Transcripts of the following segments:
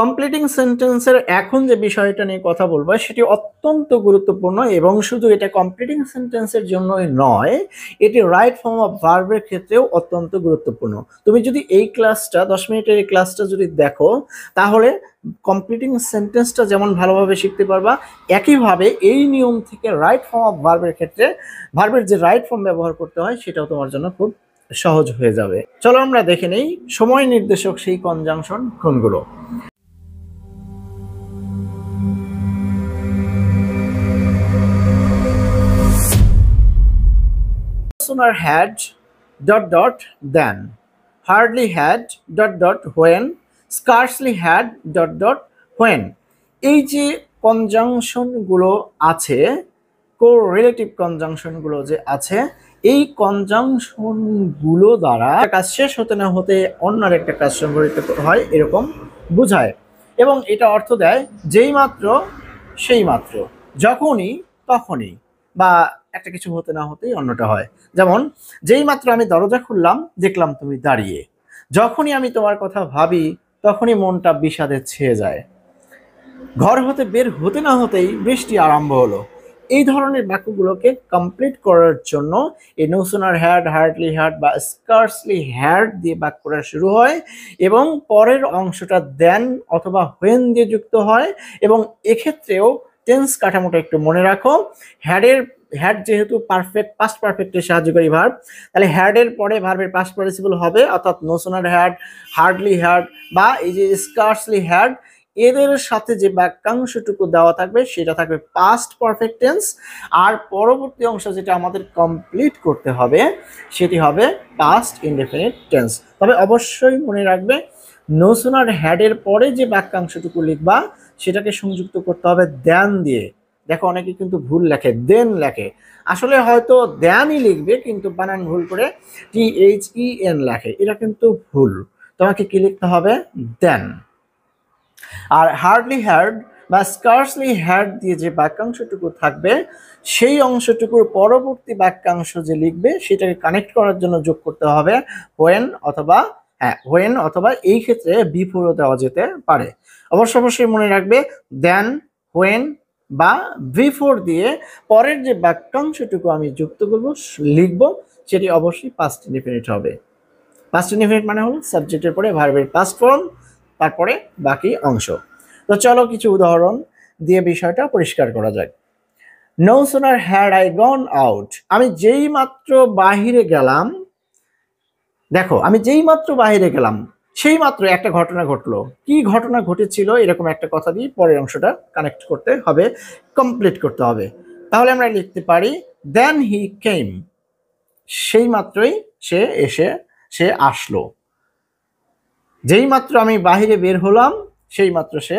Completing সেন্টেন্সের এখন যে বিষয়টা নিয়ে কথা বলবো সেটি অত্যন্ত গুরুত্বপূর্ণ এবং শুধু এটা কমপ্লিটিং সেন্টেন্সের জন্যই নয়, এটি রাইট ফর্ম অফ ভার্বের ক্ষেত্রেও অত্যন্ত গুরুত্বপূর্ণ। তুমি যদি এই ক্লাসটা 10 মিনিটের এই ক্লাসটা যদি দেখো তাহলে কমপ্লিটিং সেন্টেন্সটা যেমন ভালোভাবে শিখতে পারবা, একইভাবে এই নিয়ম থেকে রাইট ফর্ম অফ ভার্বের ক্ষেত্রে ভার্বের যে রাইট ফর্ম ব্যবহার করতে হয় সেটাও তোমার জন্য খুব সহজ হয়ে যাবে। চলো আমরা দেখে নেই সময় নির্দেশক সেই কনজাংশন কোনগুলো। Sooner had ... then, hardly had ... when, scarcely had ... when। এই যে কনজাংশন গুলো আছে, কোরিলেটিভ কনজাংশন গুলো যে আছে, এই কনজাংশন গুলো দ্বারা কাজ শেষ হতে না হতে অন্য একটা কাজ সংঘটিত হয় এরকম বোঝায়, এবং এটা অর্থ দেয় যেই মাত্র সেই মাত্র, যখনই তখনই, বা একটা কিছু হতে না হতেই অন্যটা হয়। যেমন যেই মাত্র আমি দরজা খুললাম দেখলাম তুমি দাঁড়িয়ে, যখনই আমি তোমার কথা ভাবি তখনই মনটা বিষাদে ছেয়ে যায়, ঘর হতে বের হতে না হতেই বৃষ্টি আরম্ভ হলো। এই ধরনের বাক্যগুলোকে কমপ্লিট করার জন্য এই no sooner had, hardly had বা স্কার্সলি হ্যাড দিয়ে বাক্যটা শুরু হয় এবং পরের অংশটা দেন অথবা হোয়েন দিয়ে যুক্ত হয়। এবং এক্ষেত্রেও টেন্স কাঠামোটা একটু মনে রাখো, হ্যাড যেহেতু পারফেক্ট পাস্ট পারফেক্টের সাহায্যকারী ভার্ব, তাহলে হ্যাডের পরে ভার্বের পাস্ট পার্টিসিপল হবে, অর্থাৎ no sooner had, hardly had বা এই যে স্কার্সলি হ্যাড, এদের সাথে যে বাক্যাংশটুকু দেওয়া থাকবে সেটা থাকবে পাস্ট পারফেক্ট টেন্স, আর পরবর্তী অংশ যেটা আমাদের কমপ্লিট করতে হবে সেটি হবে পাস্ট ইনডেফিনিট টেন্স। তবে অবশ্যই মনে রাখবে নো সুনার হ্যাডের পরে যে বাক্যাংশটুকু লিখবা সেটাকে সংযুক্ত করতে হবে দেন দিয়ে। দেখো অনেকে কিন্তু ভুল লেখে, দেন লেখে, আসলে হয়তো দেনই লিখবে কিন্তু বানান ভুল করে THEN লেখে, এটা কিন্তু ভুল। তোমাকে কি লিখতে হবে? দেন। আর হার্ডলি হ্যাড বা স্কার্সলি হ্যাড দিয়ে যে বাক্যাংশটুকু থাকবে সেই অংশটুকুর পরবর্তী বাক্যাংশ যে লিখবে সেটাকে কানেক্ট করার জন্য যোগ করতে হবে হোয়েন অথবা হোয়েন, অথবা এই ক্ষেত্রে বিফোরও দেওয়া যেতে পারে। অবশ্যই মনে রাখবে দেন, হোয়েন বা বিফোর দিয়ে পরের যে বাক্যাংশটুকু আমি যুক্ত করব লিখব সেটি অবশ্যই পাস্ট ইনডেফিনিট হবে। পাস্ট ইনডেফিনিট মানে হলো সাবজেক্টের পরে ভার্বের পাস্ট ফর্ম, তারপরে বাকি অংশ। তো চলো কিছু উদাহরণ দিয়ে বিষয়টা পরিষ্কার করা যায়। No sooner had I gone out, আমি যেই মাত্র বাহিরে গেলাম, দেখো আমি যেই মাত্র বাহিরে গেলাম সেই মাত্র একটা ঘটনা ঘটলো, কি ঘটনা ঘটেছিল এরকম একটা কথা দিয়ে পরের অংশটা কানেক্ট করতে হবে, কমপ্লিট করতে হবে। তাহলে আমরা লিখতে পারি দেন হি কেম, সেই মাত্রই সে এসে সে আসলো, যেই মাত্র আমি বাহিরে বের হলাম সেই মাত্র সে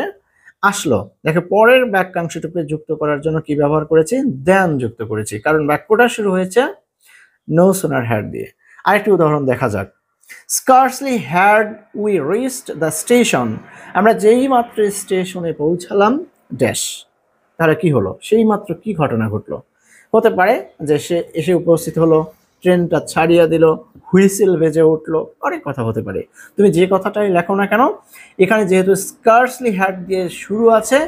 আসলো। দেখো পরের বাক্যাংশটুকু যুক্ত করার জন্য কি ব্যবহার করেছি? দেন যুক্ত করেছি, কারণ বাক্যটা শুরু হয়েছে নো সুনার হ্যাড দিয়ে। আরেকটি উদাহরণ দেখা যাক। Scarcely had we reached the station, আমরা যেই মাত্র স্টেশনে পৌঁছালাম ড্যাশ, তাহলে কি হলো? সেই মাত্র কি ঘটনা ঘটলো? হতে পারে যে সে এসে উপস্থিত হলো, ট্রেনটা ছাড়িয়ে দিল, হুইসেল বেজে উঠলো, অনেক কথা হতে পারে। তুমি যে কথাটাই লেখো না কেন, এখানে যেহেতু স্কার্সলি হ্যাড দিয়ে শুরু আছে,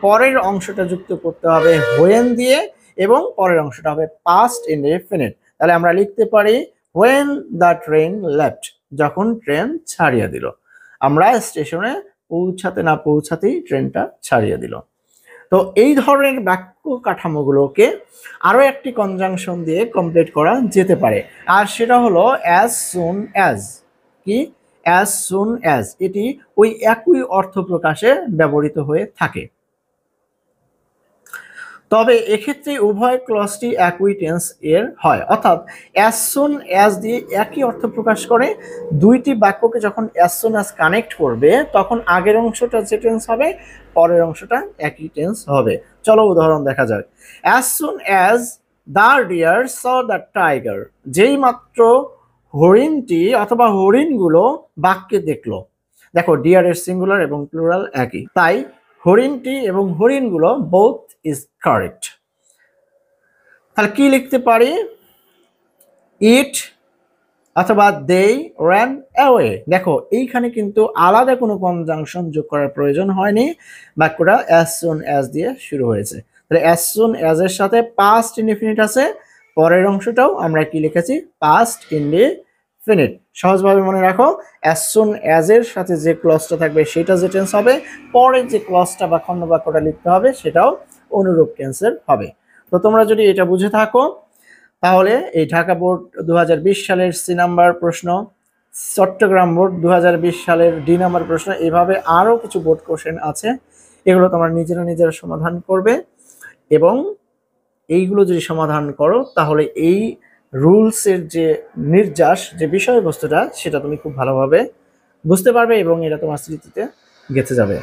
পরের অংশটা যুক্ত করতে হবে হোয়েন দিয়ে এবং পরের অংশটা হবে পাস্ট ইনডেফিনিট। তাহলে আমরা লিখতে পারি হোয়েন দ্য ট্রেন লেফট, যখন ট্রেন ছাড়িয়ে দিল, আমরা স্টেশনে পৌঁছাতে না পৌঁছাতেই ট্রেনটা ছাড়িয়ে দিল। তো এই ধরনের বাক্য কাঠামোগুলোকে আরও একটি কনজাংশন দিয়ে কমপ্লিট করা যেতে পারে, আর সেটা হলো অ্যাজ সুন অ্যাজ। কি? অ্যাজ সুন অ্যাজ, এটি ওই একই অর্থ প্রকাশে ব্যবহৃত হয়ে থাকে, তবে এক্ষেত্রে উভয় ক্লজটি একই টেন্স এর হয়, অর্থাৎ অ্যাজ সুন অ্যাজ দিয়ে একই অর্থ প্রকাশ করে। দুইটি বাক্যকে যখন অ্যাজ সুন অ্যাজ কানেক্ট করবে তখন আগের অংশটা যে টেন্স হবে পরের অংশটা একই টেন্স হবে। চলো উদাহরণ দেখা যাক। As soon as the deer saw the tiger, যেই মাত্র হরিণটি অথবা হরিণগুলো বাঘকে দেখলো, দেখো ডিয়ারের সিঙ্গুলার এবং প্লুরাল একই, তাই হরিণটি এবং হরিণগুলো বোথ ইজ কারেক্ট। তাহলে কি লিখতে পারি? ইট অথবা দে ran away। দেখো এইখানে কিন্তু আলাদা কোনো কনজাংশন যোগ করার প্রয়োজন হয়নি, বাক্যটা as soon as দিয়ে শুরু হয়েছে। তাহলে as soon as এর সাথে past indefinite আছে, পরের অংশটাও আমরা কি লিখেছি past indefinite। সহজভাবে মনে রাখো as soon as এর সাথে যে ক্লজটা থাকবে সেটা যে টেন্স হবে, পরে যে ক্লজটা বা খণ্ড বাক্যটা লিখতে হবে সেটাও অনুরূপ টেন্সের হবে। তো তোমরা যদি এটা বুঝে থাকো তাহলে এই ঢাকা বোর্ড 2020 সালের সি নাম্বার প্রশ্ন, চট্টগ্রাম বোর্ড 2020 সালের ডি নাম্বার প্রশ্ন, এভাবে আরও কিছু বোর্ড কোশ্চেন আছে, এগুলো তোমরা নিজেরা সমাধান করবে এবং এইগুলো যদি সমাধান করো তাহলে এই রুলসের যে নির্যাস যে বিষয়বস্তুটা সেটা তুমি খুব ভালোভাবে বুঝতে পারবে এবং এটা তোমার স্মৃতিতে গেঁথে যাবে।